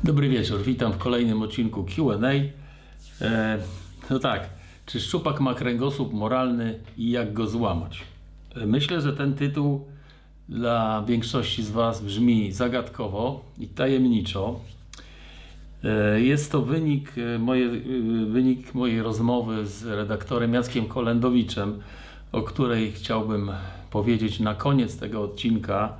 Dobry wieczór, witam w kolejnym odcinku Q&A. No tak, czy szczupak ma kręgosłup moralny i jak go złamać? Myślę, że ten tytuł dla większości z Was brzmi zagadkowo i tajemniczo. Jest to wynik mojej rozmowy z redaktorem Jackiem Kolendowiczem, o której chciałbym powiedzieć na koniec tego odcinka.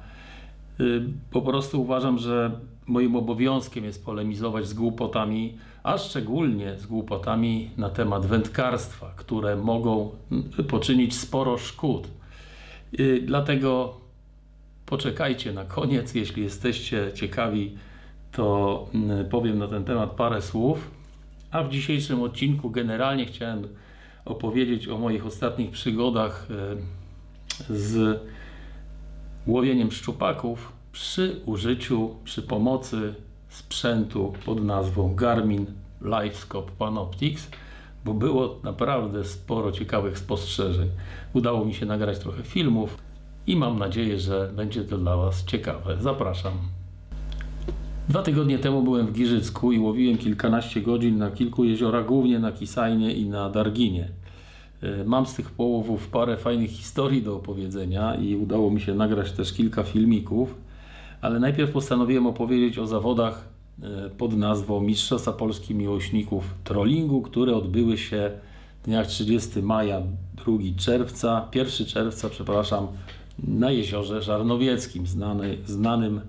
Po prostu uważam, że moim obowiązkiem jest polemizować z głupotami, a szczególnie z głupotami na temat wędkarstwa, które mogą poczynić sporo szkód. Dlatego poczekajcie na koniec, jeśli jesteście ciekawi, to powiem na ten temat parę słów. A w dzisiejszym odcinku generalnie chciałem opowiedzieć o moich ostatnich przygodach z łowieniem szczupaków przy pomocy sprzętu pod nazwą Garmin LiveScope Panoptix, bo było naprawdę sporo ciekawych spostrzeżeń. Udało mi się nagrać trochę filmów i mam nadzieję, że będzie to dla Was ciekawe. Zapraszam. 2 tygodnie temu byłem w Giżycku i łowiłem kilkanaście godzin na kilku jeziorach, głównie na Kisajnie i na Darginie. Mam z tych połowów parę fajnych historii do opowiedzenia i udało mi się nagrać też kilka filmików, ale najpierw postanowiłem opowiedzieć o zawodach pod nazwą Mistrzostwa Polski Miłośników Trollingu, które odbyły się w dniach 30 maja, 1 czerwca, na jeziorze Żarnowieckim, znanym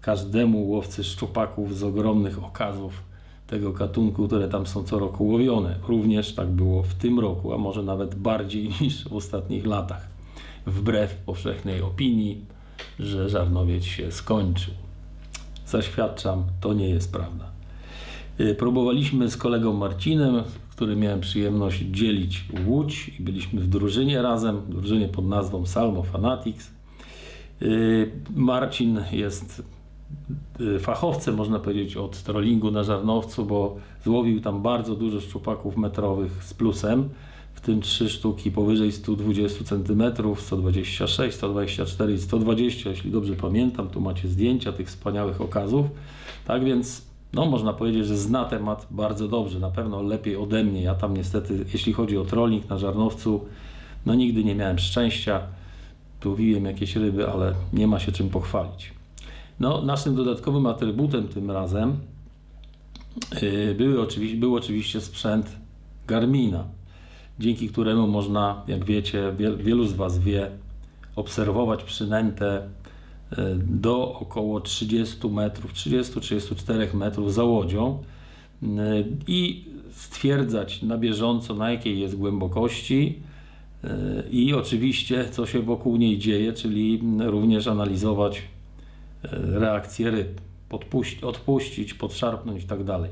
każdemu łowcy szczupaków z ogromnych okazów tego gatunku, które tam są co roku łowione. Również tak było w tym roku, a może nawet bardziej niż w ostatnich latach. Wbrew powszechnej opinii, że Żarnowiec się skończył. Zaświadczam, to nie jest prawda. Próbowaliśmy z kolegą Marcinem, z którym miałem przyjemność dzielić łódź i byliśmy w drużynie razem, w drużynie pod nazwą Salmo Fanatics. Marcin jest fachowcem, można powiedzieć, od trollingu na Żarnowcu, bo złowił tam bardzo dużo szczupaków metrowych z plusem, w tym 3 sztuki powyżej 120 cm, 126, 124 i 120, jeśli dobrze pamiętam. Tu macie zdjęcia tych wspaniałych okazów. Tak więc no, można powiedzieć, że zna temat bardzo dobrze, na pewno lepiej ode mnie. Ja tam niestety, jeśli chodzi o trolling na Żarnowcu, no nigdy nie miałem szczęścia. Łowiłem jakieś ryby, ale nie ma się czym pochwalić. No, naszym dodatkowym atrybutem tym razem był oczywiście sprzęt Garmina, dzięki któremu można, jak wiecie, wielu z Was wie, obserwować przynętę do około 30 metrów, 30-34 metrów za łodzią i stwierdzać na bieżąco, na jakiej jest głębokości i oczywiście co się wokół niej dzieje, czyli również analizować reakcje ryb, odpuścić, podszarpnąć i tak dalej.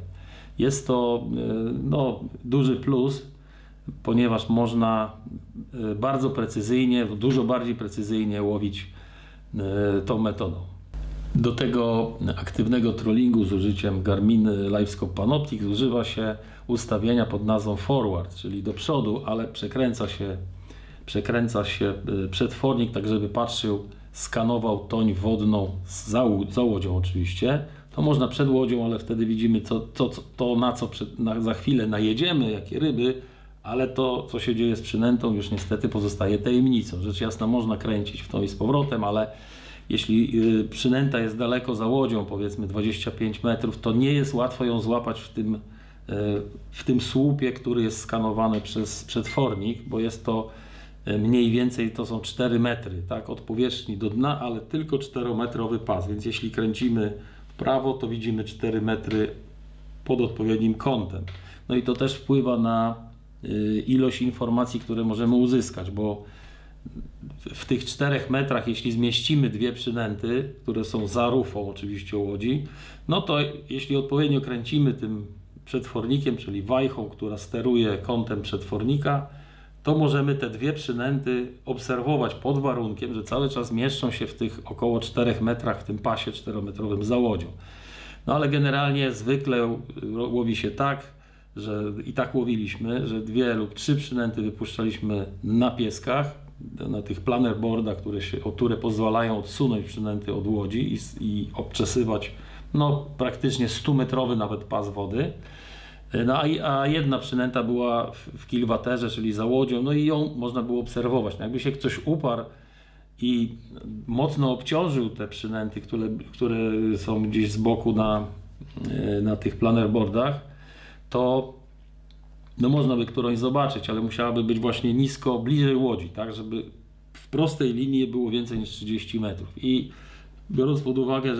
Jest to no, duży plus, ponieważ można bardzo precyzyjnie, dużo bardziej precyzyjnie łowić tą metodą. Do tego aktywnego trollingu z użyciem Garmin LiveScope Panoptix używa się ustawienia pod nazwą forward, czyli do przodu, ale przekręca się przetwornik, tak żeby patrzył, skanował toń wodną za łodzią oczywiście. To można przed łodzią, ale wtedy widzimy na co za chwilę najedziemy, jakie ryby, ale to, co się dzieje z przynętą, już niestety pozostaje tajemnicą. Rzecz jasna, można kręcić w tą i z powrotem, ale jeśli przynęta jest daleko za łodzią, powiedzmy 25 metrów, to nie jest łatwo ją złapać w tym słupie, który jest skanowany przez przetwornik, bo jest to mniej więcej to są 4 metry, tak, od powierzchni do dna, ale tylko 4-metrowy pas, więc jeśli kręcimy w prawo, to widzimy 4 metry pod odpowiednim kątem. No i to też wpływa na ilość informacji, które możemy uzyskać, bo w tych 4 metrach, jeśli zmieścimy 2 przynęty, które są za rufą oczywiście łodzi, no to jeśli odpowiednio kręcimy tym przetwornikiem, czyli wajchą, która steruje kątem przetwornika, to możemy te 2 przynęty obserwować pod warunkiem, że cały czas mieszczą się w tych około 4 metrach w tym pasie 4-metrowym za łodzią. No ale generalnie zwykle łowi się tak, że i tak łowiliśmy, że 2 lub 3 przynęty wypuszczaliśmy na pieskach, na tych planerboardach, które pozwalają odsunąć przynęty od łodzi i obczesywać no praktycznie 100-metrowy nawet pas wody. No, a jedna przynęta była w kilwaterze, czyli za łodzią, no i ją można było obserwować. No, jakby się ktoś uparł i mocno obciążył te przynęty, które są gdzieś z boku na tych planerboardach, to no można by którąś zobaczyć, ale musiałaby być właśnie nisko, bliżej łodzi, tak, żeby w prostej linii było więcej niż 30 metrów. I biorąc pod uwagę,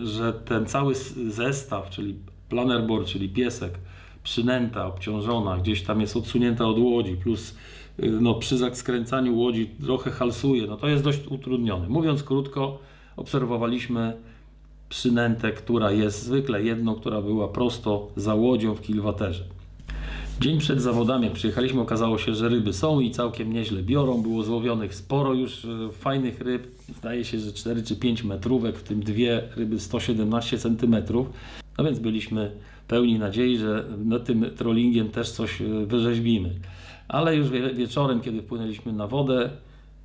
że ten cały zestaw, czyli planerboard, czyli piesek, przynęta obciążona, gdzieś tam jest odsunięta od łodzi, plus no, przy skręcaniu łodzi trochę halsuje, no to jest dość utrudnione. Mówiąc krótko, obserwowaliśmy przynętę, która jest zwykle jedną, która była prosto za łodzią w kilwaterze. Dzień przed zawodami, jak przyjechaliśmy, okazało się, że ryby są i całkiem nieźle biorą. Było złowionych sporo już fajnych ryb. Zdaje się, że 4 czy 5 metrówek, w tym dwie ryby 117 cm. No więc byliśmy pełni nadziei, że tym trollingiem też coś wyrzeźbimy. Ale już wieczorem, kiedy wpłynęliśmy na wodę,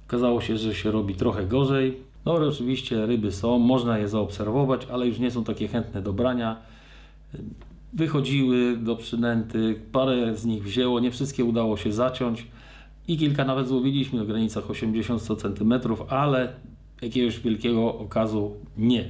okazało się, że się robi trochę gorzej. No oczywiście ryby są, można je zaobserwować, ale już nie są takie chętne do brania. Wychodziły do przynęty, parę z nich wzięło, nie wszystkie udało się zaciąć i kilka nawet złowiliśmy w granicach 80-100 cm, ale jakiegoś wielkiego okazu nie.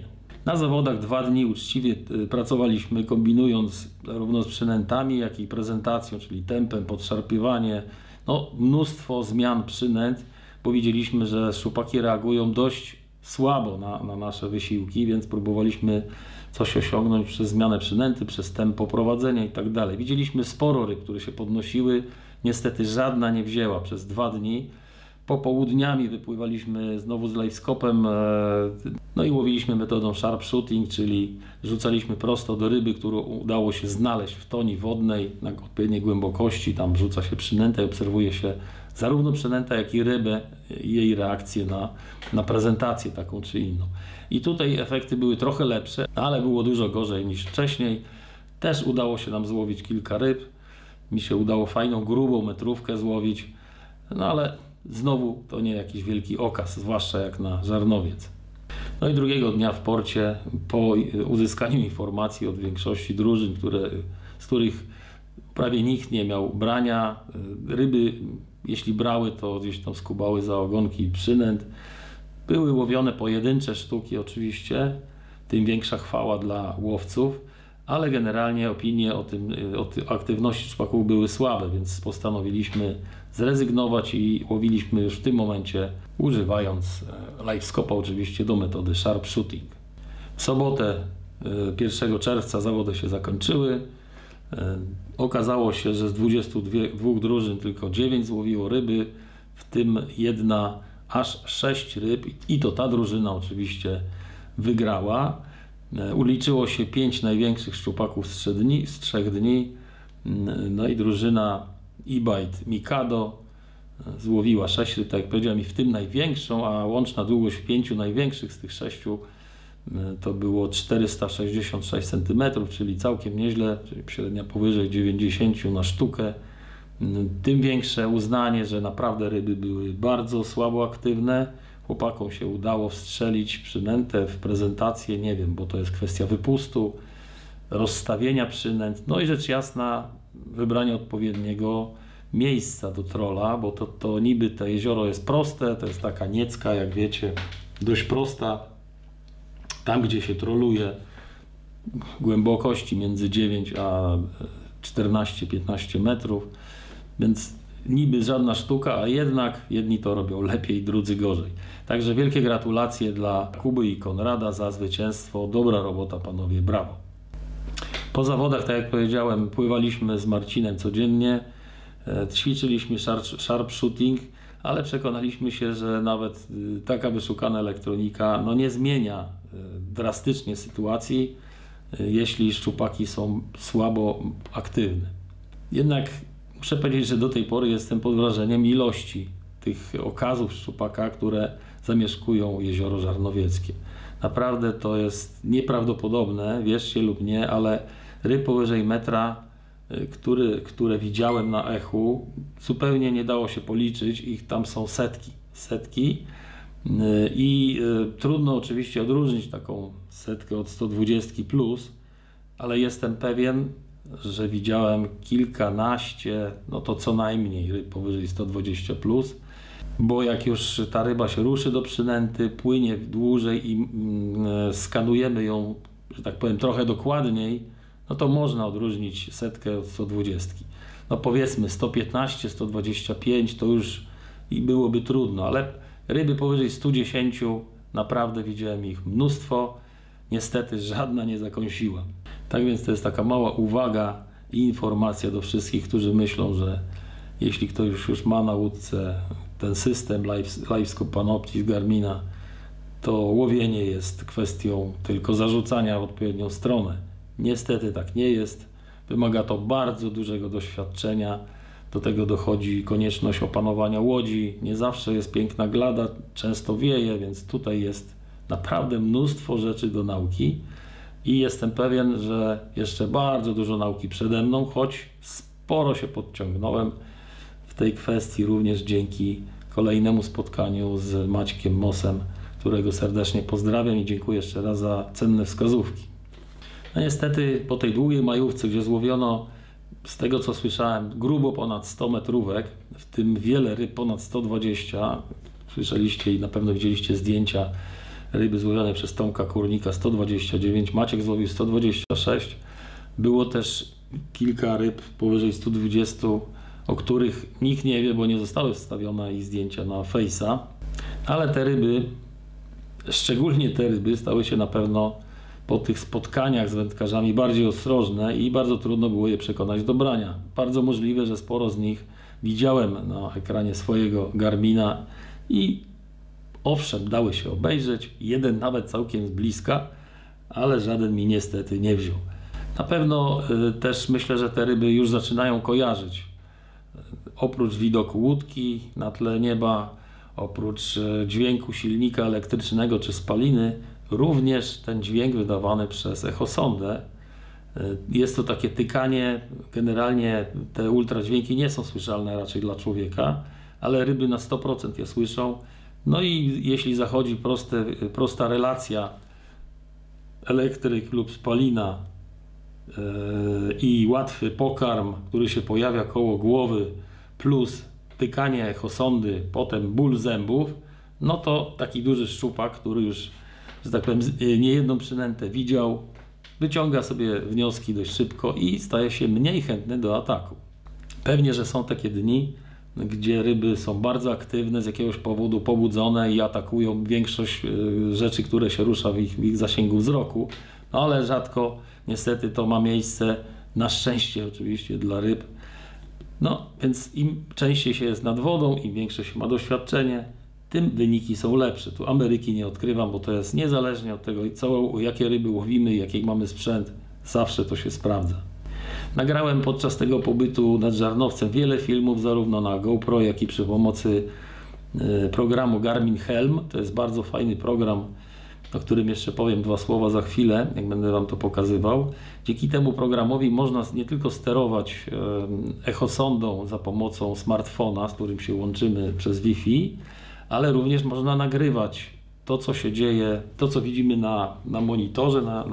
Na zawodach 2 dni uczciwie pracowaliśmy, kombinując zarówno z przynętami, jak i prezentacją, czyli tempem, podszarpywanie, no, mnóstwo zmian przynęt, bo widzieliśmy, że szczupaki reagują dość słabo na nasze wysiłki, więc próbowaliśmy coś osiągnąć przez zmianę przynęty, przez tempo prowadzenia i tak dalej. Widzieliśmy sporo ryb, które się podnosiły, niestety żadna nie wzięła przez 2 dni. Popołudniami wypływaliśmy znowu z livescopem, no i łowiliśmy metodą sharpshooting, czyli rzucaliśmy prosto do ryby, którą udało się znaleźć w toni wodnej na odpowiedniej głębokości. Tam rzuca się przynętę i obserwuje się zarówno przynętę, jak i rybę i jej reakcję na prezentację taką czy inną. I tutaj efekty były trochę lepsze, ale było dużo gorzej niż wcześniej. Też udało się nam złowić kilka ryb. Mi się udało fajną, grubą metrówkę złowić, no ale znowu to nie jakiś wielki okaz, zwłaszcza jak na żarnowiec. No i drugiego dnia w porcie, po uzyskaniu informacji od większości drużyn, z których prawie nikt nie miał brania, ryby, jeśli brały, to gdzieś tam skubały za ogonki przynęt. Były łowione pojedyncze sztuki oczywiście, tym większa chwała dla łowców, ale generalnie opinie o aktywności szczupaków były słabe, więc postanowiliśmy zrezygnować i łowiliśmy już w tym momencie, używając livescopa oczywiście do metody sharpshooting. W sobotę 1 czerwca zawody się zakończyły. Okazało się, że z 22 drużyn tylko 9 złowiło ryby, w tym jedna aż 6 ryb i to ta drużyna oczywiście wygrała. Uliczyło się 5 największych szczupaków z 3 dni. No i drużyna E-Bite Mikado złowiła 6 ryb, tak jak powiedziałem, i w tym największą, a łączna długość 5 największych z tych 6 to było 466 cm, czyli całkiem nieźle, czyli średnia powyżej 90 na sztukę. Tym większe uznanie, że naprawdę ryby były bardzo słabo aktywne. Chłopakom się udało wstrzelić przynętę w prezentację, nie wiem, bo to jest kwestia wypustu, rozstawienia przynęt, no i rzecz jasna wybrania odpowiedniego miejsca do trolla, bo to niby to jezioro jest proste, to jest taka niecka, jak wiecie, dość prosta, tam gdzie się troluje, głębokości między 9 a 14-15 metrów, więc niby żadna sztuka, a jednak jedni to robią lepiej, drudzy gorzej. Także wielkie gratulacje dla Kuby i Konrada za zwycięstwo. Dobra robota, panowie, brawo. Po zawodach, tak jak powiedziałem, pływaliśmy z Marcinem codziennie, ćwiczyliśmy sharpshooting, ale przekonaliśmy się, że nawet taka wyszukana elektronika nie zmienia drastycznie sytuacji, jeśli szczupaki są słabo aktywne. Jednak muszę powiedzieć, że do tej pory jestem pod wrażeniem ilości tych okazów szczupaka, które zamieszkują jezioro żarnowieckie. Naprawdę to jest nieprawdopodobne, wierzcie lub nie, ale ryb powyżej metra, które widziałem na echu, zupełnie nie dało się policzyć, ich tam są setki. Trudno oczywiście odróżnić taką setkę od 120 plus, ale jestem pewien, że widziałem kilkanaście, no to co najmniej ryb powyżej 120 plus, bo jak już ta ryba się ruszy do przynęty, płynie dłużej i skanujemy ją, że tak powiem, trochę dokładniej, no to można odróżnić setkę od 120. No powiedzmy 115, 125 to już i byłoby trudno, ale ryby powyżej 110 naprawdę widziałem ich mnóstwo, niestety żadna nie zakąsiła. Tak więc to jest taka mała uwaga i informacja do wszystkich, którzy myślą, że jeśli ktoś już ma na łódce ten system LiveScope Panoptis Garmina, to łowienie jest kwestią tylko zarzucania w odpowiednią stronę. Niestety tak nie jest. Wymaga to bardzo dużego doświadczenia. Do tego dochodzi konieczność opanowania łodzi. Nie zawsze jest piękna glada, często wieje, więc tutaj jest naprawdę mnóstwo rzeczy do nauki. I jestem pewien, że jeszcze bardzo dużo nauki przede mną, choć sporo się podciągnąłem w tej kwestii również dzięki kolejnemu spotkaniu z Maćkiem Mosem, którego serdecznie pozdrawiam i dziękuję jeszcze raz za cenne wskazówki. No niestety po tej długiej majówce, gdzie złowiono, z tego co słyszałem, grubo ponad 100 metrówek, w tym wiele ryb ponad 120, słyszeliście i na pewno widzieliście zdjęcia ryby złowione przez Tomka Kurnika 129, Maciek złowił 126, było też kilka ryb powyżej 120, o których nikt nie wie, bo nie zostały wstawione ich zdjęcia na Face'a, ale te ryby, szczególnie te ryby, stały się na pewno po tych spotkaniach z wędkarzami bardziej ostrożne i bardzo trudno było je przekonać do brania. Bardzo możliwe, że sporo z nich widziałem na ekranie swojego Garmina i owszem, dały się obejrzeć, jeden nawet całkiem z bliska, ale żaden mi niestety nie wziął. Na pewno też myślę, że te ryby już zaczynają kojarzyć. Oprócz widoku łódki na tle nieba, oprócz dźwięku silnika elektrycznego czy spaliny, również ten dźwięk wydawany przez echosondę. Jest to takie tykanie, generalnie te ultradźwięki nie są słyszalne raczej dla człowieka, ale ryby na 100% je słyszą. No i jeśli zachodzi prosta relacja elektryk lub spalina i łatwy pokarm, który się pojawia koło głowy, plus tykanie echosondy, potem ból zębów, no to taki duży szczupak, który już, że tak powiem, niejedną przynętę widział, wyciąga sobie wnioski dość szybko i staje się mniej chętny do ataku. Pewnie, że są takie dni, gdzie ryby są bardzo aktywne, z jakiegoś powodu pobudzone i atakują większość rzeczy, które się rusza w ich zasięgu wzroku, no ale rzadko niestety to ma miejsce, na szczęście oczywiście dla ryb. No więc im częściej się jest nad wodą, im większe się ma doświadczenie, tym wyniki są lepsze. Tu Ameryki nie odkrywam, bo to jest niezależnie od tego, jakie ryby łowimy, jaki mamy sprzęt, zawsze to się sprawdza. Nagrałem podczas tego pobytu nad Żarnowcem wiele filmów, zarówno na GoPro, jak i przy pomocy programu Garmin Helm. To jest bardzo fajny program, o którym jeszcze powiem dwa słowa za chwilę, jak będę Wam to pokazywał. Dzięki temu programowi można nie tylko sterować echosondą za pomocą smartfona, z którym się łączymy przez Wi-Fi, ale również można nagrywać to, co się dzieje, to, co widzimy na monitorze,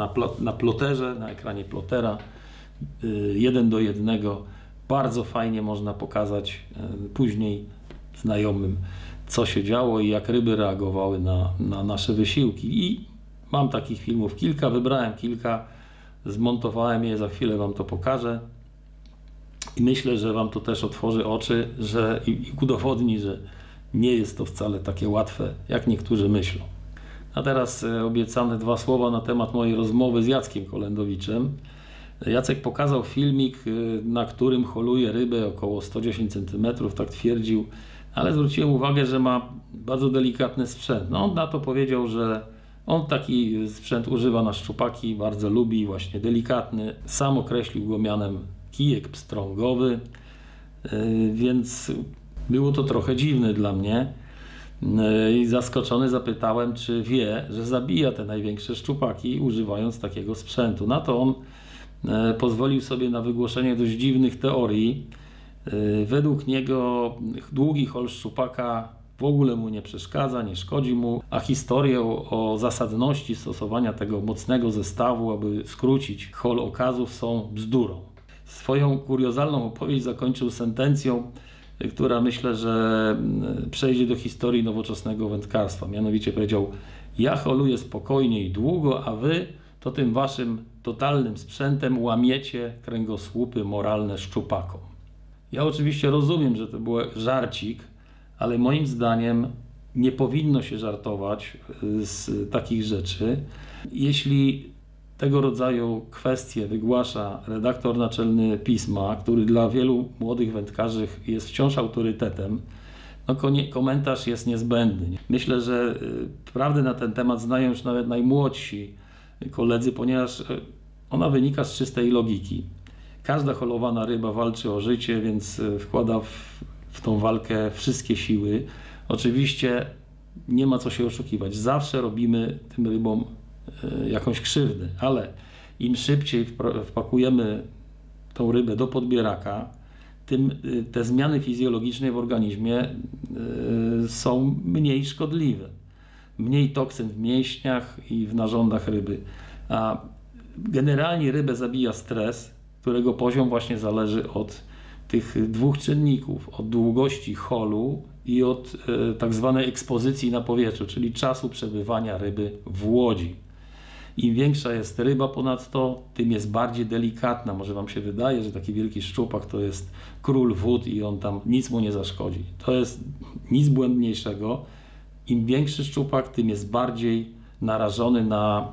na ploterze, na ekranie plotera, 1:1. Bardzo fajnie można pokazać później znajomym, co się działo i jak ryby reagowały na nasze wysiłki. I mam takich filmów kilka, wybrałem kilka, zmontowałem je, za chwilę Wam to pokażę. I myślę, że Wam to też otworzy oczy, i udowodni, że nie jest to wcale takie łatwe, jak niektórzy myślą. A teraz obiecane dwa słowa na temat mojej rozmowy z Jackiem Kolendowiczem. Jacek pokazał filmik, na którym holuje rybę około 110 cm, tak twierdził, ale zwróciłem uwagę, że ma bardzo delikatny sprzęt. No on na to powiedział, że on taki sprzęt używa na szczupaki, bardzo lubi, właśnie delikatny. Sam określił go mianem kijek pstrągowy, więc było to trochę dziwne dla mnie. I zaskoczony zapytałem, czy wie, że zabija te największe szczupaki używając takiego sprzętu. Na to on pozwolił sobie na wygłoszenie dość dziwnych teorii. Według niego długi hol szczupaka w ogóle mu nie przeszkadza, nie szkodzi mu, a historię o zasadności stosowania tego mocnego zestawu, aby skrócić hol okazów, są bzdurą. Swoją kuriozalną opowieść zakończył sentencją, która myślę, że przejdzie do historii nowoczesnego wędkarstwa. Mianowicie powiedział: ja holuję spokojnie i długo, a wy to tym waszym totalnym sprzętem łamiecie kręgosłupy moralne szczupakom. Ja oczywiście rozumiem, że to był żarcik, ale moim zdaniem nie powinno się żartować z takich rzeczy. Jeśli tego rodzaju kwestie wygłasza redaktor naczelny pisma, który dla wielu młodych wędkarzy jest wciąż autorytetem, no komentarz jest niezbędny. Myślę, że prawdę na ten temat znają już nawet najmłodsi koledzy, ponieważ ona wynika z czystej logiki. Każda holowana ryba walczy o życie, więc wkłada w tą walkę wszystkie siły. Oczywiście nie ma co się oszukiwać. Zawsze robimy tym rybom jakąś krzywdę, ale im szybciej wpakujemy tą rybę do podbieraka, tym te zmiany fizjologiczne w organizmie są mniej szkodliwe. Mniej toksyn w mięśniach i w narządach ryby. A generalnie rybę zabija stres, którego poziom właśnie zależy od tych dwóch czynników, od długości holu i od tak zwanej ekspozycji na powietrzu, czyli czasu przebywania ryby w łodzi. Im większa jest ryba ponadto, tym jest bardziej delikatna. Może wam się wydaje, że taki wielki szczupak to jest król wód i on tam nic mu nie zaszkodzi. To jest nic błędniejszego. Im większy szczupak, tym jest bardziej narażony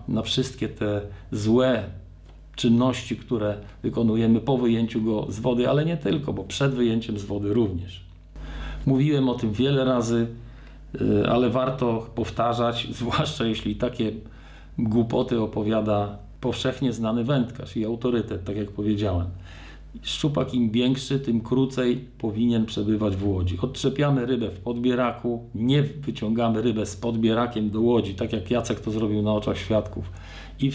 na wszystkie te złe czynności, które wykonujemy po wyjęciu go z wody, ale nie tylko, bo przed wyjęciem z wody również. Mówiłem o tym wiele razy, ale warto powtarzać, zwłaszcza jeśli takie głupoty opowiada powszechnie znany wędkarz i autorytet, tak jak powiedziałem. Szczupak im większy, tym krócej powinien przebywać w łodzi. Odczepiamy rybę w podbieraku, nie wyciągamy rybę z podbierakiem do łodzi, tak jak Jacek to zrobił na oczach świadków. I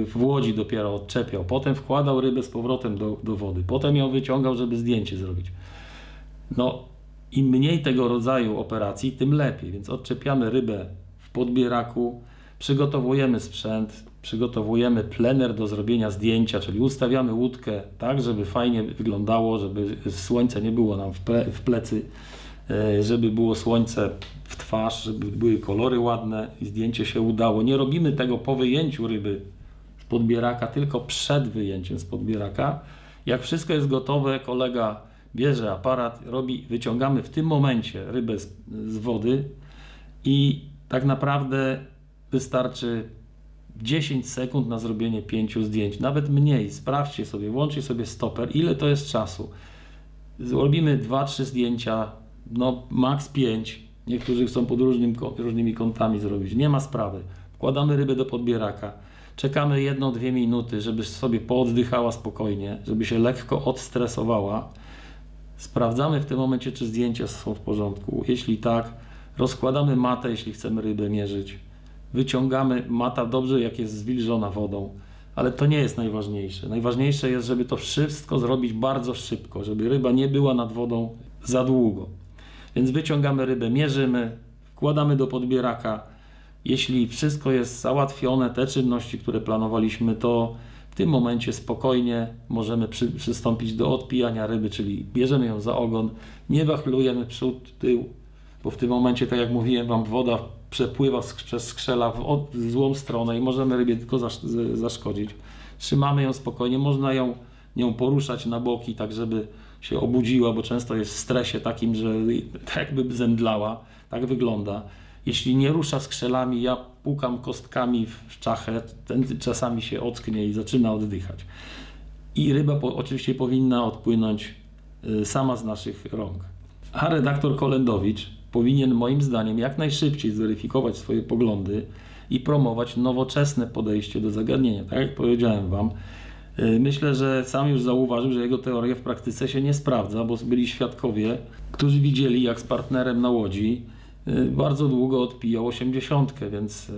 w łodzi dopiero odczepiał. Potem wkładał rybę z powrotem do wody. Potem ją wyciągał, żeby zdjęcie zrobić. No, im mniej tego rodzaju operacji, tym lepiej. Więc odczepiamy rybę w podbieraku, przygotowujemy sprzęt, przygotowujemy plener do zrobienia zdjęcia, czyli ustawiamy łódkę tak, żeby fajnie wyglądało, żeby słońce nie było nam w plecy, żeby było słońce w twarz, żeby były kolory ładne i zdjęcie się udało. Nie robimy tego po wyjęciu ryby z podbieraka, tylko przed wyjęciem z podbieraka. Jak wszystko jest gotowe, kolega bierze aparat, wyciągamy w tym momencie rybę z wody i tak naprawdę wystarczy 10 sekund na zrobienie 5 zdjęć, nawet mniej. Sprawdźcie sobie, włączcie sobie stoper, ile to jest czasu. Zrobimy 2-3 zdjęcia, no max 5. Niektórzy chcą pod różnymi kątami zrobić. Nie ma sprawy. Wkładamy rybę do podbieraka. Czekamy 1-2 minuty, żeby sobie pooddychała spokojnie, żeby się lekko odstresowała. Sprawdzamy w tym momencie, czy zdjęcia są w porządku. Jeśli tak, rozkładamy matę, jeśli chcemy rybę mierzyć. Wyciągamy mata dobrze, jak jest zwilżona wodą, ale to nie jest najważniejsze. Najważniejsze jest, żeby to wszystko zrobić bardzo szybko, żeby ryba nie była nad wodą za długo. Więc wyciągamy rybę, mierzymy, wkładamy do podbieraka. Jeśli wszystko jest załatwione, te czynności, które planowaliśmy, to w tym momencie spokojnie możemy przystąpić do odpijania ryby, czyli bierzemy ją za ogon, nie wachlujemy przód, tył, bo w tym momencie, tak jak mówiłem wam, woda przepływa przez skrzela w złą stronę i możemy rybie tylko zaszkodzić. Trzymamy ją spokojnie, można nią poruszać na boki, tak żeby się obudziła, bo często jest w stresie takim, że tak jakby zemdlała, tak wygląda. Jeśli nie rusza skrzelami, ja pukam kostkami w czachę, ten czasami się ocknie i zaczyna oddychać. I ryba oczywiście powinna odpłynąć sama z naszych rąk. A redaktor Kolendowicz powinien moim zdaniem jak najszybciej zweryfikować swoje poglądy i promować nowoczesne podejście do zagadnienia. Tak jak powiedziałem wam, myślę, że sam już zauważył, że jego teoria w praktyce się nie sprawdza, bo byli świadkowie, którzy widzieli, jak z partnerem na łodzi bardzo długo odpijał 80, więc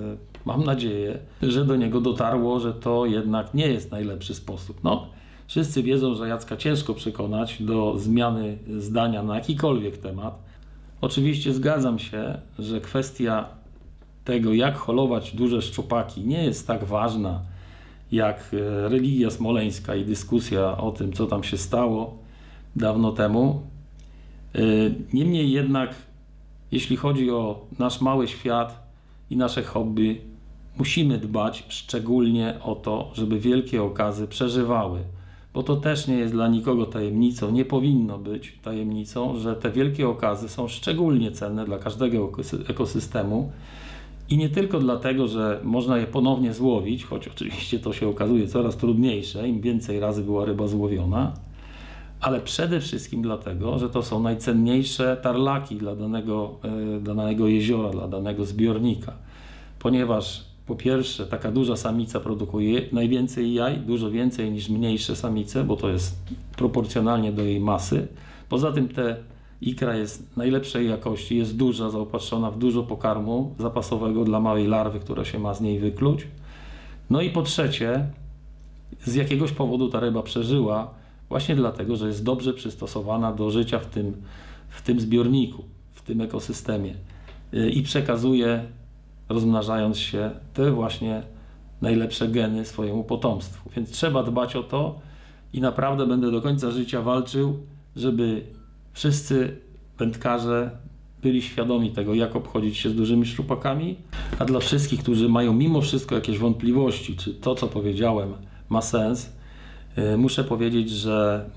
mam nadzieję, że do niego dotarło, że to jednak nie jest najlepszy sposób. No, wszyscy wiedzą, że Jacka ciężko przekonać do zmiany zdania na jakikolwiek temat. Oczywiście zgadzam się, że kwestia tego, jak holować duże szczupaki, nie jest tak ważna jak religia smoleńska i dyskusja o tym, co tam się stało dawno temu. Niemniej jednak, jeśli chodzi o nasz mały świat i nasze hobby, musimy dbać szczególnie o to, żeby wielkie okazy przeżywały. Bo to też nie jest dla nikogo tajemnicą, nie powinno być tajemnicą, że te wielkie okazy są szczególnie cenne dla każdego ekosystemu. I nie tylko dlatego, że można je ponownie złowić, choć oczywiście to się okazuje coraz trudniejsze, im więcej razy była ryba złowiona, ale przede wszystkim dlatego, że to są najcenniejsze tarlaki dla danego jeziora, dla danego zbiornika. Ponieważ po pierwsze taka duża samica produkuje najwięcej jaj, dużo więcej niż mniejsze samice, bo to jest proporcjonalnie do jej masy. Poza tym ikra jest najlepszej jakości, jest duża, zaopatrzona w dużo pokarmu zapasowego dla małej larwy, która się ma z niej wykluć. No i po trzecie, z jakiegoś powodu ta ryba przeżyła, właśnie dlatego, że jest dobrze przystosowana do życia w tym zbiorniku, w tym ekosystemie i przekazuje, rozmnażając się, te właśnie najlepsze geny swojemu potomstwu. Więc trzeba dbać o to i naprawdę będę do końca życia walczył, żeby wszyscy wędkarze byli świadomi tego, jak obchodzić się z dużymi szczupakami, a dla wszystkich, którzy mają mimo wszystko jakieś wątpliwości, czy to, co powiedziałem, ma sens, muszę powiedzieć, że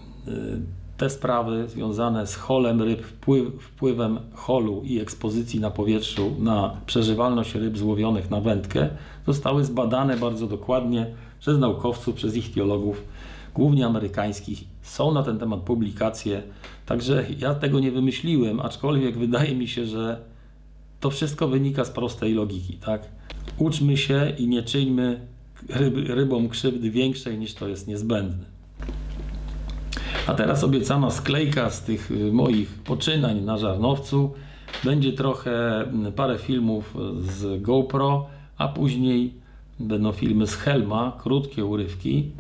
te sprawy związane z holem ryb, wpływem holu i ekspozycji na powietrzu na przeżywalność ryb złowionych na wędkę zostały zbadane bardzo dokładnie przez naukowców, przez ichtiologów, głównie amerykańskich. Są na ten temat publikacje, także ja tego nie wymyśliłem, aczkolwiek wydaje mi się, że to wszystko wynika z prostej logiki, tak? Uczmy się i nie czyńmy rybom krzywdy większej niż to jest niezbędne. A teraz obiecana sklejka z tych moich poczynań na żarnowcu. Będzie parę filmów z GoPro, a później będą filmy z Helma, krótkie urywki,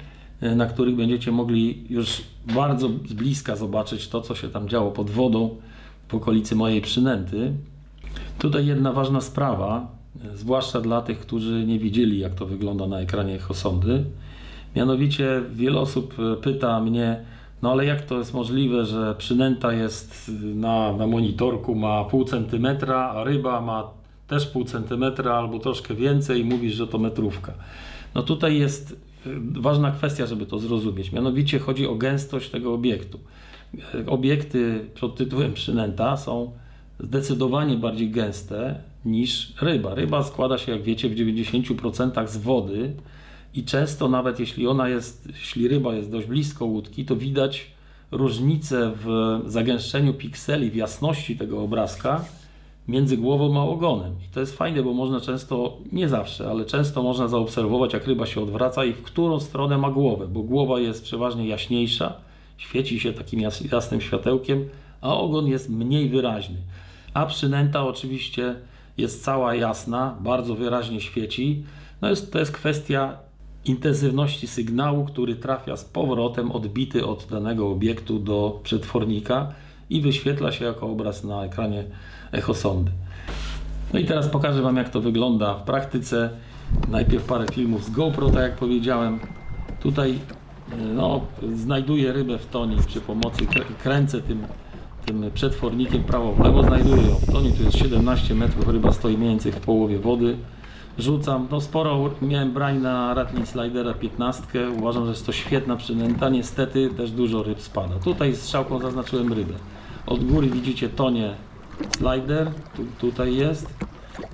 na których będziecie mogli już bardzo z bliska zobaczyć to, co się tam działo pod wodą w okolicy mojej przynęty. Tutaj jedna ważna sprawa, zwłaszcza dla tych, którzy nie widzieli, jak to wygląda na ekranie echosondy. Mianowicie wiele osób pyta mnie, no ale jak to jest możliwe, że przynęta jest na monitorku, ma pół centymetra, a ryba ma też pół centymetra albo troszkę więcej i mówisz, że to metrówka. No tutaj jest ważna kwestia, żeby to zrozumieć. Mianowicie chodzi o gęstość tego obiektu. Obiekty pod tytułem przynęta są zdecydowanie bardziej gęste niż ryba. Ryba składa się, jak wiecie, w 90% z wody i często nawet jeśli ryba jest dość blisko łódki, to widać różnicę w zagęszczeniu pikseli, w jasności tego obrazka między głową a ogonem. I to jest fajne, bo można często, nie zawsze, ale często można zaobserwować, jak ryba się odwraca i w którą stronę ma głowę, bo głowa jest przeważnie jaśniejsza, świeci się takim jasnym światełkiem, a ogon jest mniej wyraźny. A przynęta oczywiście jest cała jasna, bardzo wyraźnie świeci. No to jest kwestia intensywności sygnału, który trafia z powrotem odbity od danego obiektu do przetwornika i wyświetla się jako obraz na ekranie echosondy. No i teraz pokażę Wam, jak to wygląda w praktyce. Najpierw parę filmów z GoPro, tak jak powiedziałem. Tutaj znajduję rybę w toni przy pomocy, kręcę tym przetwornikiem prawo w lewo, znajduję ją w tonie, tu jest 17 metrów, ryba stoi mniej więcej w połowie wody. Rzucam, sporo miałem brań na Rattling Slidera 15, uważam, że jest to świetna przynęta, niestety też dużo ryb spada. Tutaj z strzałką zaznaczyłem rybę. Od góry widzicie tonie slider, tutaj jest,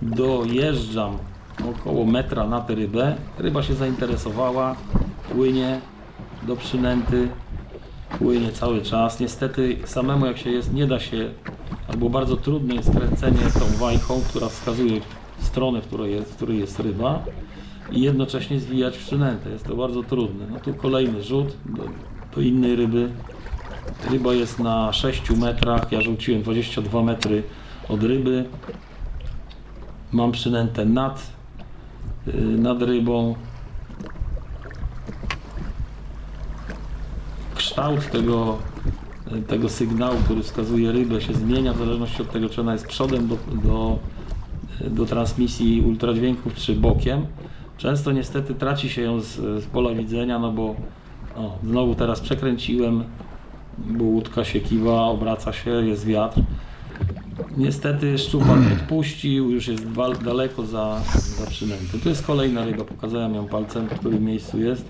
dojeżdżam około metra na tę rybę, ryba się zainteresowała, płynie do przynęty, płynie cały czas. Niestety samemu jak się jest, nie da się, albo bardzo trudne jest kręcenie tą wajchą, która wskazuje stronę, w której jest ryba i jednocześnie zwijać przynętę. Jest to bardzo trudne. No tu kolejny rzut do innej ryby. Ryba jest na 6 metrach, ja rzuciłem 22 metry od ryby. Mam przynętę nad rybą. Kształt tego tego sygnału, który wskazuje rybę, się zmienia w zależności od tego, czy ona jest przodem do transmisji ultradźwięków, czy bokiem. Często niestety traci się ją z pola widzenia, no bo znowu teraz przekręciłem, bo łódka się kiwa, obraca się, jest wiatr. Niestety szczupak odpuścił, już jest daleko za przynętą. Tu jest kolejna ryba, pokazałem ją palcem, w którym miejscu jest.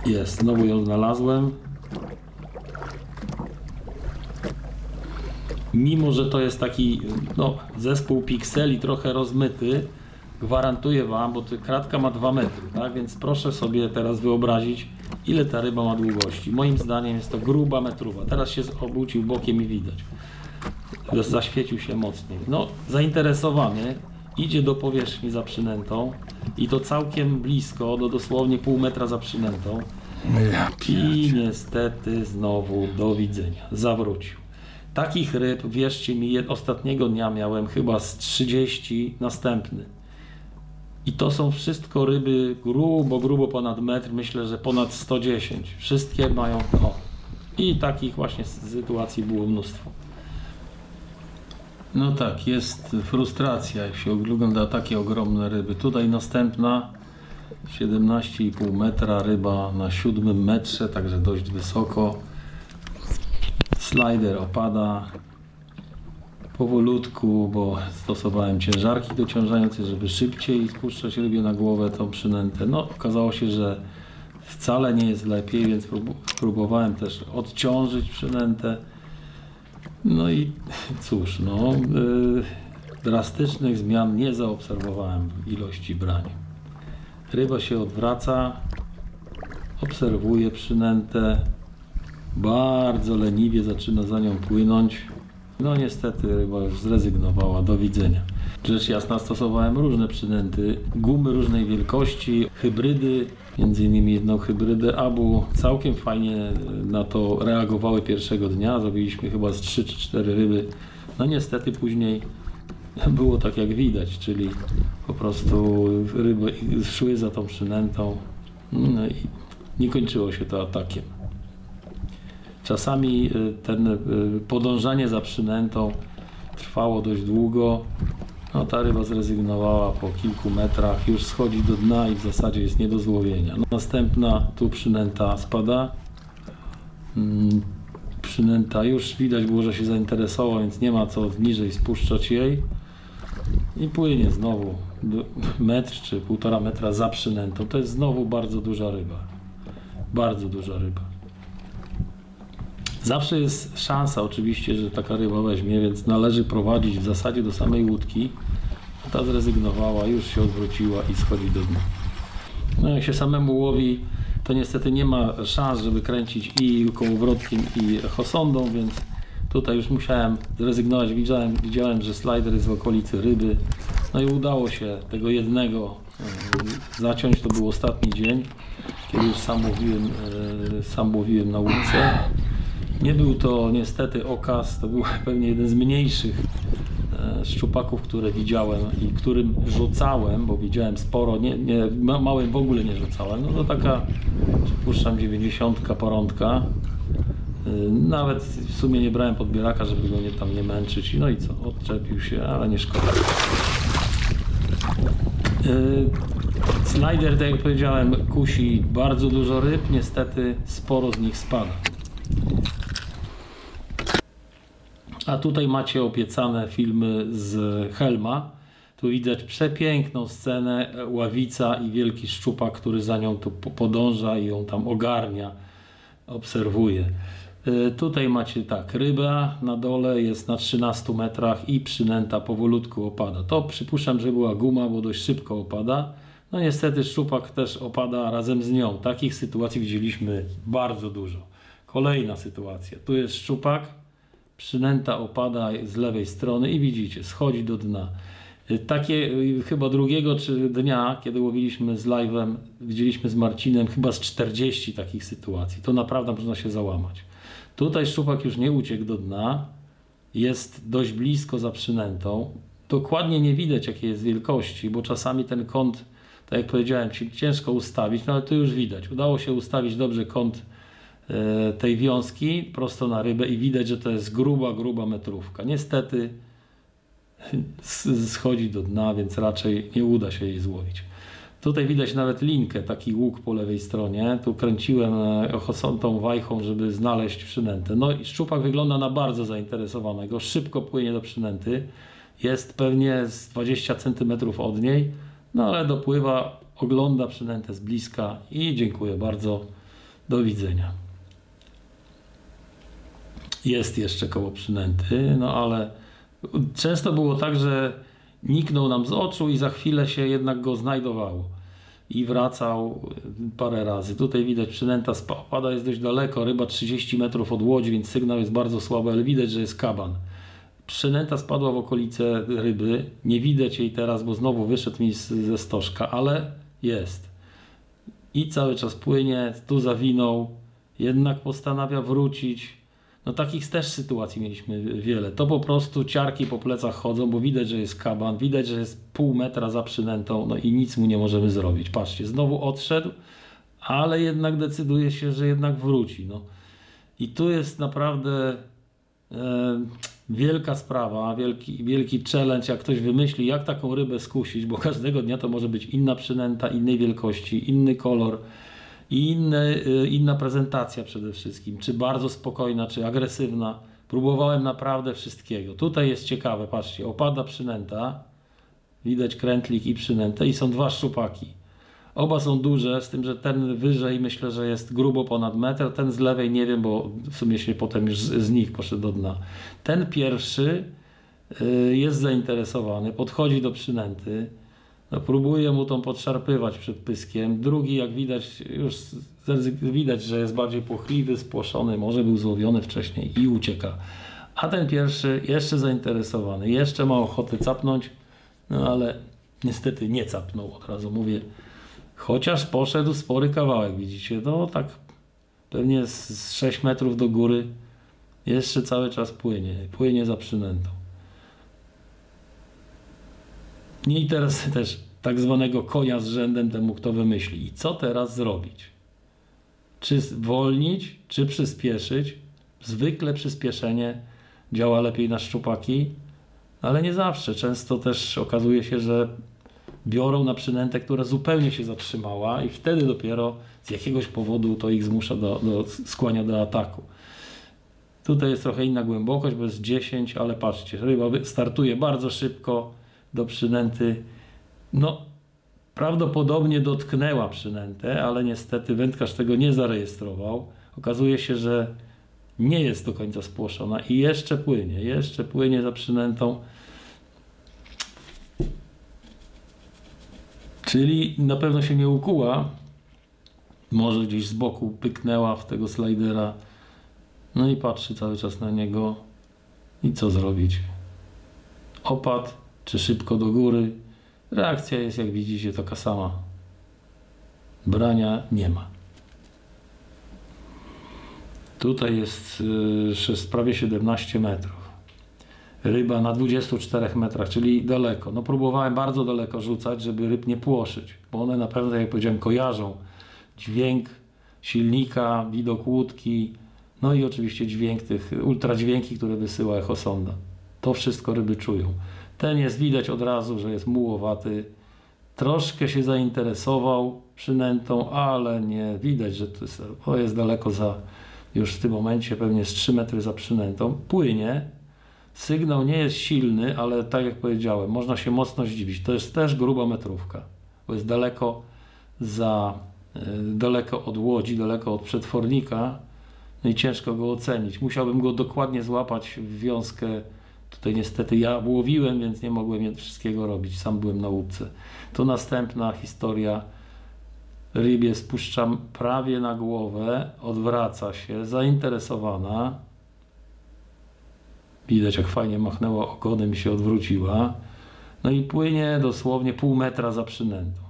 Jest, znowu ją znalazłem. Mimo że to jest taki zespół pikseli trochę rozmyty, gwarantuję wam, bo kratka ma 2 metry, tak? Więc proszę sobie teraz wyobrazić, ile ta ryba ma długości. Moim zdaniem jest to gruba metrówa. Teraz się obrócił bokiem i widać. Zaświecił się mocniej. Zainteresowany idzie do powierzchni za przynętą i to całkiem blisko, do dosłownie pół metra za przynętą. I niestety znowu do widzenia. Zawrócił. Takich ryb, wierzcie mi, ostatniego dnia miałem chyba z 30 następny. I to są wszystko ryby grubo ponad metr, myślę, że ponad 110. Wszystkie mają I takich właśnie sytuacji było mnóstwo. No tak, jest frustracja, jak się ogląda takie ogromne ryby. Tutaj następna 17,5 metra, ryba na 7 metrze, także dość wysoko. Slider opada powolutku, bo stosowałem ciężarki dociążające, żeby szybciej spuszczać rybie na głowę tą przynętę. Okazało się, że wcale nie jest lepiej, więc próbowałem też odciążyć przynętę. No i cóż, drastycznych zmian nie zaobserwowałem w ilości brania. Ryba się odwraca, obserwuje przynętę, bardzo leniwie zaczyna za nią płynąć. Niestety ryba już zrezygnowała, do widzenia. Rzecz jasna, stosowałem różne przynęty, gumy różnej wielkości, hybrydy, między innymi jedną hybrydę Abu. Całkiem fajnie na to reagowały pierwszego dnia, zrobiliśmy chyba z 3 czy 4 ryby. Niestety później było tak jak widać, czyli po prostu ryby szły za tą przynętą, i nie kończyło się to atakiem. Czasami podążanie za przynętą trwało dość długo. Ta ryba zrezygnowała po kilku metrach, już schodzi do dna i w zasadzie jest nie do złowienia. Następna tu przynęta spada. Przynęta już widać było, że się zainteresowała, więc nie ma co niżej spuszczać jej. I płynie znowu metr czy 1,5 metra za przynętą. To jest znowu bardzo duża ryba. Bardzo duża ryba. Zawsze jest szansa oczywiście, że taka ryba weźmie, więc należy prowadzić w zasadzie do samej łódki. Ta zrezygnowała, już się odwróciła i schodzi do dna. Jak się samemu łowi, to niestety nie ma szans, żeby kręcić i kołowrotkiem, i hosondą, więc tutaj już musiałem zrezygnować. Widziałem, że slider jest w okolicy ryby. I udało się tego jednego zaciąć. To był ostatni dzień, kiedy już sam łowiłem na łódce. Nie był to niestety okaz, to był pewnie jeden z mniejszych szczupaków, które widziałem i którym rzucałem, bo widziałem sporo, małym w ogóle nie rzucałem. To taka, przypuszczam, 90 porądka. Nawet w sumie nie brałem podbieraka, żeby go nie męczyć. I co, odczepił się, ale nie szkoda. Slider, tak jak powiedziałem, kusi bardzo dużo ryb, niestety sporo z nich spada. A tutaj macie obiecane filmy z Helma. Tu widać przepiękną scenę, ławica i wielki szczupak, który za nią tu podąża i ją tam ogarnia, obserwuje. Tutaj macie tak, ryba na dole jest na 13 metrach i przynęta powolutku opada. To przypuszczam, że była guma, bo dość szybko opada. Niestety szczupak też opada razem z nią. Takich sytuacji widzieliśmy bardzo dużo. Kolejna sytuacja. Tu jest szczupak, przynęta opada z lewej strony i widzicie, schodzi do dna. Takie chyba drugiego dnia, kiedy łowiliśmy z live'em, widzieliśmy z Marcinem chyba z 40 takich sytuacji. To naprawdę można się załamać. Tutaj szczupak już nie uciekł do dna, jest dość blisko za przynętą. Dokładnie nie widać, jakiej jest wielkości, bo czasami ten kąt Tak jak powiedziałem, ciężko ustawić, no ale tu już widać. Udało się ustawić dobrze kąt tej wiązki prosto na rybę i widać, że to jest gruba metrówka. Niestety schodzi do dna, więc raczej nie uda się jej złowić. Tutaj widać nawet linkę, taki łuk po lewej stronie. Tu kręciłem tą wajchą, żeby znaleźć przynętę. No i szczupak wygląda na bardzo zainteresowanego. Szybko płynie do przynęty. Jest pewnie z 20 cm od niej. No ale dopływa, ogląda przynętę z bliska i dziękuję bardzo. Do widzenia. Jest jeszcze koło przynęty, no ale często było tak, że niknął nam z oczu i za chwilę się jednak go znajdowało i wracał parę razy. Tutaj widać, przynęta spada, jest dość daleko, ryba 30 metrów od łodzi, więc sygnał jest bardzo słaby, ale widać, że jest kaban. Przynęta spadła w okolice ryby, nie widać jej teraz, bo znowu wyszedł mi ze stożka, ale jest. I cały czas płynie, tu zawinął, jednak postanawia wrócić. No takich też sytuacji mieliśmy wiele. To po prostu ciarki po plecach chodzą, bo widać, że jest kaban, widać, że jest pół metra za przynętą, no i nic mu nie możemy zrobić. Patrzcie, znowu odszedł, ale jednak decyduje się, że jednak wróci. No. I tu jest naprawdę wielka sprawa, wielki challenge, jak ktoś wymyśli, jak taką rybę skusić, bo każdego dnia to może być inna przynęta, innej wielkości, inny kolor i inna prezentacja przede wszystkim, czy bardzo spokojna, czy agresywna. Próbowałem naprawdę wszystkiego. Tutaj jest ciekawe, patrzcie, opada przynęta, widać krętlik i przynętę i są dwa szczupaki. Oba są duże, z tym, że ten wyżej myślę, że jest grubo ponad metr, ten z lewej nie wiem, bo w sumie się potem już z nich poszedł do dna. Ten pierwszy jest zainteresowany, podchodzi do przynęty, no, próbuje mu tą podszarpywać przed pyskiem. Drugi, jak widać, już widać, że jest bardziej płochliwy, spłoszony, może był złowiony wcześniej i ucieka. A ten pierwszy jeszcze zainteresowany, jeszcze ma ochotę capnąć, no ale niestety nie capnął, od razu mówię. Chociaż poszedł spory kawałek, widzicie, no tak pewnie z 6 metrów do góry jeszcze cały czas płynie za przynętą. I teraz też tak zwanego konia z rzędem temu, kto wymyśli. I co teraz zrobić? Czy zwolnić, czy przyspieszyć? Zwykle przyspieszenie działa lepiej na szczupaki, ale nie zawsze. Często też okazuje się, że biorą na przynętę, która zupełnie się zatrzymała i wtedy dopiero z jakiegoś powodu to ich zmusza skłania do ataku. Tutaj jest trochę inna głębokość, bo jest 10, ale patrzcie, ryba startuje bardzo szybko do przynęty. No, prawdopodobnie dotknęła przynętę, ale niestety wędkarz tego nie zarejestrował. Okazuje się, że nie jest do końca spłoszona i jeszcze płynie za przynętą. Czyli na pewno się nie ukuła, może gdzieś z boku pyknęła w tego slajdera, no i patrzy cały czas na niego i co zrobić? Opadł, czy szybko do góry? Reakcja jest, jak widzicie, taka sama. Brania nie ma. Tutaj jest prawie 17 metrów. Ryba na 24 metrach, czyli daleko. No próbowałem bardzo daleko rzucać, żeby ryb nie płoszyć, bo one na pewno, jak powiedziałem, kojarzą dźwięk silnika, widok łódki, no i oczywiście dźwięk tych ultradźwięki, które wysyła echosonda. To wszystko ryby czują. Ten jest widać od razu, że jest mułowaty. Troszkę się zainteresował przynętą, ale nie widać, że to jest daleko już w tym momencie pewnie z 3 metry za przynętą. Płynie. Sygnał nie jest silny, ale tak jak powiedziałem, można się mocno zdziwić. To jest też gruba metrówka, bo jest daleko od łodzi, daleko od przetwornika, no i ciężko go ocenić. Musiałbym go dokładnie złapać w wiązkę. Tutaj niestety ja łowiłem, więc nie mogłem wszystkiego robić. Sam byłem na łódce. Tu następna historia. Rybie spuszczam prawie na głowę, odwraca się, zainteresowana. Widać, jak fajnie machnęła ogonem i się odwróciła. No i płynie dosłownie pół metra za przynętą.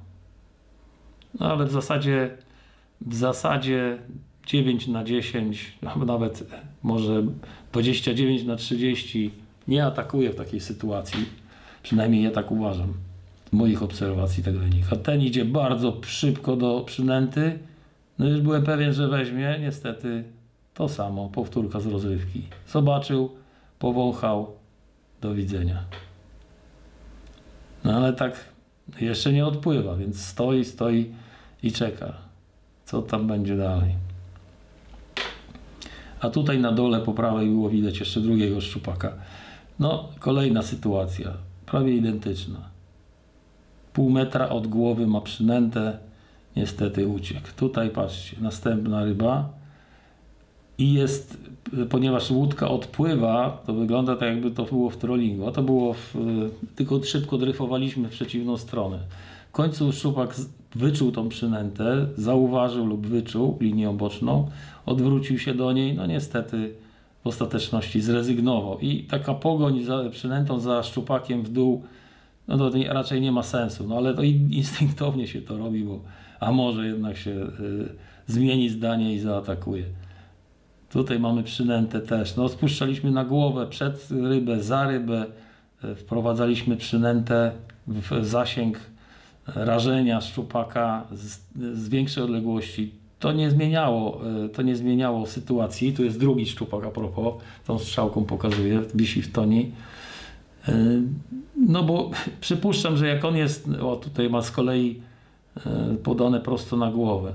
No ale w zasadzie 9 na 10, nawet może 29 na 30 nie atakuje w takiej sytuacji. Przynajmniej ja tak uważam. moich obserwacji tak wynika. Ten idzie bardzo szybko do przynęty. No już byłem pewien, że weźmie. Niestety to samo, powtórka z rozrywki. Zobaczył, powąchał, do widzenia. No ale tak jeszcze nie odpływa, więc stoi i czeka. Co tam będzie dalej. A tutaj na dole po prawej było widać jeszcze drugiego szczupaka. No, kolejna sytuacja, prawie identyczna. Pół metra od głowy ma przynętę, niestety uciekł. Tutaj patrzcie, następna ryba i jest, ponieważ łódka odpływa, to wygląda tak, jakby to było w trollingu, a to było tylko szybko dryfowaliśmy w przeciwną stronę. W końcu szczupak wyczuł tą przynętę, zauważył lub wyczuł linię boczną, odwrócił się do niej, no niestety w ostateczności zrezygnował. I taka pogoń za przynętą, za szczupakiem w dół, no to raczej nie ma sensu, no ale to instynktownie się to robi, bo a może jednak się zmieni zdanie i zaatakuje. Tutaj mamy przynętę też. No, spuszczaliśmy na głowę, przed rybę, za rybę, wprowadzaliśmy przynętę w zasięg rażenia szczupaka z większej odległości. To nie zmieniało sytuacji. Tu jest drugi szczupak, a propos, tą strzałką pokazuję, wisi w toni. No bo przypuszczam, że jak on jest, o tutaj ma z kolei podane prosto na głowę.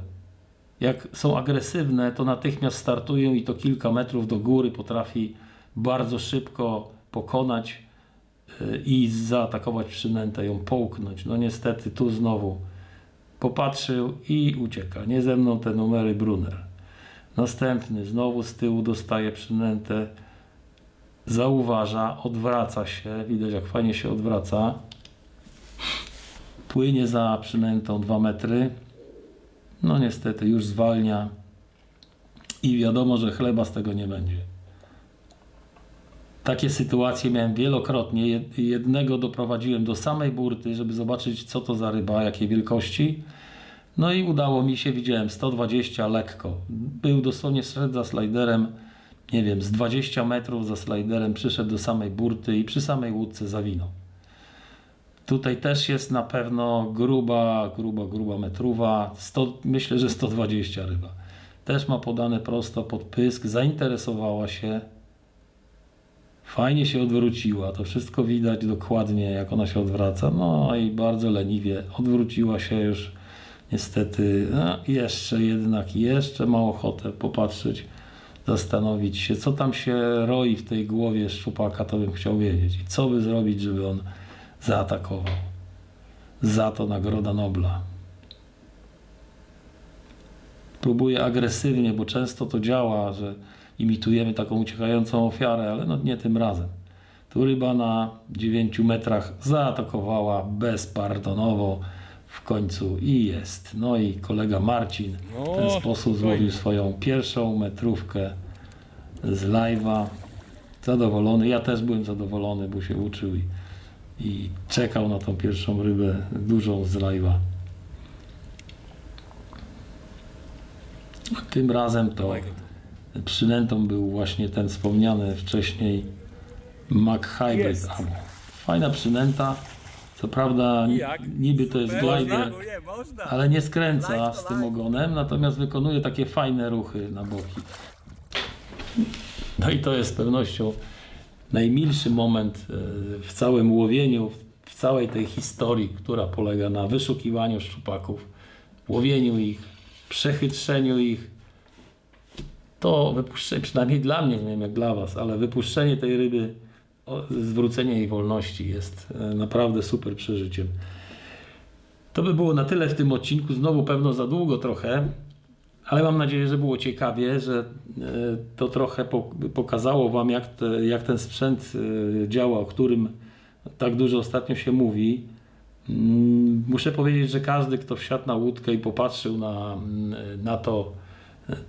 Jak są agresywne, to natychmiast startują i to kilka metrów do góry potrafi bardzo szybko pokonać i zaatakować przynętę, ją połknąć. No niestety tu znowu popatrzył i ucieka. Nie ze mną te numery, Brunner. Następny znowu z tyłu dostaje przynętę, zauważa, odwraca się, widać jak fajnie się odwraca, płynie za przynętą 2 metry, no niestety już zwalnia i wiadomo, że chleba z tego nie będzie. Takie sytuacje miałem wielokrotnie. Jednego doprowadziłem do samej burty, żeby zobaczyć, co to za ryba, jakiej wielkości. No i udało mi się, widziałem 120 lekko. Był dosłownie, szedł za slajderem, nie wiem, z 20 metrów za slajderem, przyszedł do samej burty i przy samej łódce zawinął. Tutaj też jest na pewno gruba metrowa, myślę, że 120 ryba. Też ma podane prosto pod pysk, zainteresowała się. Fajnie się odwróciła, to wszystko widać dokładnie, jak ona się odwraca. No i bardzo leniwie odwróciła się już. Niestety, no, jeszcze ma ochotę popatrzeć, zastanowić się, co tam się roi w tej głowie szczupaka, to bym chciał wiedzieć. I co by zrobić, żeby on zaatakował. Za to Nagroda Nobla. Próbuję agresywnie, bo często to działa, że imitujemy taką uciekającą ofiarę, ale no nie tym razem. Tu ryba na 9 metrach zaatakowała bezpardonowo w końcu i jest. No i kolega Marcin w ten sposób złowił swoją pierwszą metrówkę z live'a. Zadowolony. Ja też byłem zadowolony, bo się uczył i czekał na tą pierwszą rybę dużą z live'a. Tym razem to przynętą był właśnie ten wspomniany wcześniej Mac Hybrid. Fajna przynęta. Co prawda niby to jest glider, ale nie skręca z tym ogonem, natomiast wykonuje takie fajne ruchy na boki. No i to jest z pewnością najmilszy moment w całym łowieniu, w całej tej historii, która polega na wyszukiwaniu szczupaków, łowieniu ich, przechytrzeniu ich. To wypuszczenie, przynajmniej dla mnie, nie wiem jak dla was, ale wypuszczenie tej ryby, zwrócenie jej wolności jest naprawdę super przeżyciem. To by było na tyle w tym odcinku, znowu pewno za długo trochę, ale mam nadzieję, że było ciekawie, że to trochę pokazało wam, jak ten sprzęt działa, o którym tak dużo ostatnio się mówi. Muszę powiedzieć, że każdy, kto wsiadł na łódkę i popatrzył na to,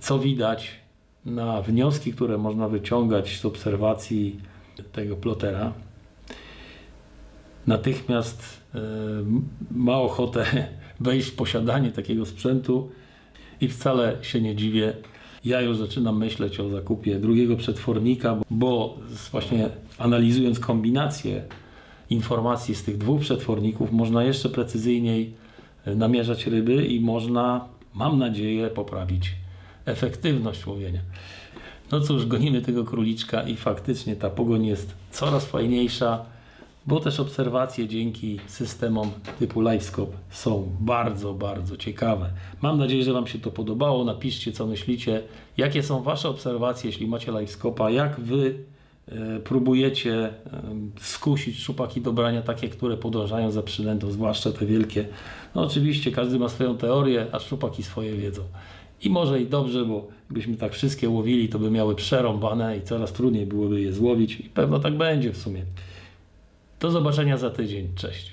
co widać, na wnioski, które można wyciągać z obserwacji tego plotera, natychmiast ma ochotę wejść w posiadanie takiego sprzętu i wcale się nie dziwię. Ja już zaczynam myśleć o zakupie drugiego przetwornika, bo właśnie analizując kombinację informacji z tych dwóch przetworników można jeszcze precyzyjniej namierzać ryby i można, mam nadzieję, poprawić efektywność łowienia. No cóż, gonimy tego króliczka i faktycznie ta pogoń jest coraz fajniejsza, bo też obserwacje dzięki systemom typu LiveScope są bardzo, bardzo ciekawe. Mam nadzieję, że Wam się to podobało. Napiszcie, co myślicie, jakie są Wasze obserwacje, jeśli macie LiveScope'a, jak Wy próbujecie skusić szupaki do brania takie, które podążają za przynętą, zwłaszcza te wielkie. No oczywiście każdy ma swoją teorię, a szupaki swoje wiedzą. I może i dobrze, bo gdybyśmy tak wszystkie łowili, to by miały przerąbane i coraz trudniej byłoby je złowić i pewno tak będzie w sumie. Do zobaczenia za tydzień. Cześć.